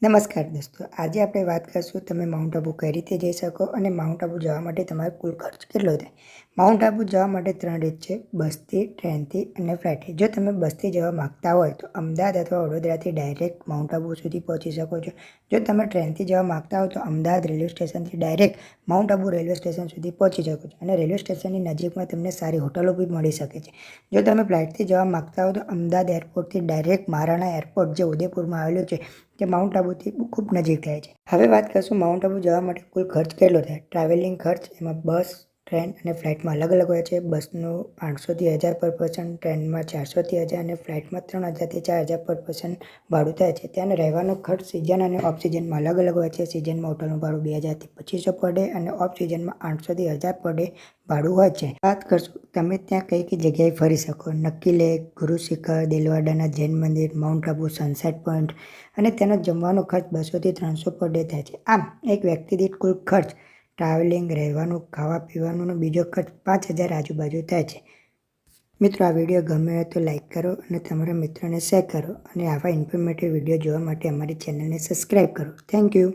નમસ્કાર દોસ્તો, આજે આપણે વાત કરીશું તમે માઉન્ટ આબુ કઈ રીતે જઈ શકો અને માઉન્ટ આબુ જવા માટે તમારો કુલ ખર્ચ કેટલો થાય. માઉન્ટ આબુ જવા માટે 3 રીત છે: બસથી, ટ્રેનથી અને ફ્લાઇટથી. જો તમે બસથી જવા માગતા હોય તો અમદાવાદ અથવા વડોદરાથી ડાયરેક્ટ માઉન્ટ આબુ સુધી પહોંચી શકો છો. જો તમે ટ્રેનથી જવા માગતા હો તો અમદાવાદ રેલવે સ્ટેશનથી direct mount Abu railway station સુધી પહોંચી શકો છો અને રેલવે સ્ટેશનની નજીકમાં તમને સારી હોટલો બી મળી શકે છે. જો તમે ફ્લાઇટથી જવા માગતા હો તો અમદાવાદ એરપોર્ટથી ડાયરેક્ટ મહારાણા એરપોર્ટ જે ઉદયપુરમાં આવેલું છે જે માઉન્ટ આબુથી ખૂબ નજીક થાય છે. હવે વાત કરીશું માઉન્ટ આબુ જવા માટે કુલ ખર્ચ કેટલો થાય. ટ્રાવેલિંગ ખર્ચ એમાં બસ, ટ્રેન અને ફ્લાઇટમાં અલગ અલગ હોય છે. બસનું 500થી 1000 પર પર્સન, ટ્રેનમાં 400થી 1000 અને ફ્લાઇટમાં 3000થી 4000 પર પર્સન ભાડું થાય છે. ત્યાં રહેવાનો ખર્ચ સિઝન અને ઓફ સિઝનમાં અલગ અલગ હોય છે. સિઝનમાં હોટલનું ભાડું 2000થી 2500 પર ડે અને ઓફ સિઝનમાં 800થી 1000 પર ડે ભાડું હોય છે. વાત કરશું તમે ત્યાં કઈ કઈ જગ્યાએ ફરી શકો. નક્કી લેક, ગુરુ શિખર, દેલવાડાના જૈન મંદિર, માઉન્ટ આબુ સનસેટ પોઈન્ટ અને તેનો જમવાનો ખર્ચ 200થી 300 પર ડે થાય છે. આમ એક વ્યક્તિ દીઠ કુલ ખર્ચ ટ્રાવેલિંગ, રહેવાનું, ખાવા પીવાનો બીજો ખર્ચ 5000 આજુબાજુ થાય છે. મિત્રો, આ વિડીયો ગમે હોય તો લાઈક કરો અને તમારા મિત્રોને શેર કરો અને આવા ઇન્ફોર્મેટિવ વિડીયો જોવા માટે અમારી ચેનલને સબસ્ક્રાઈબ કરો. Thank you.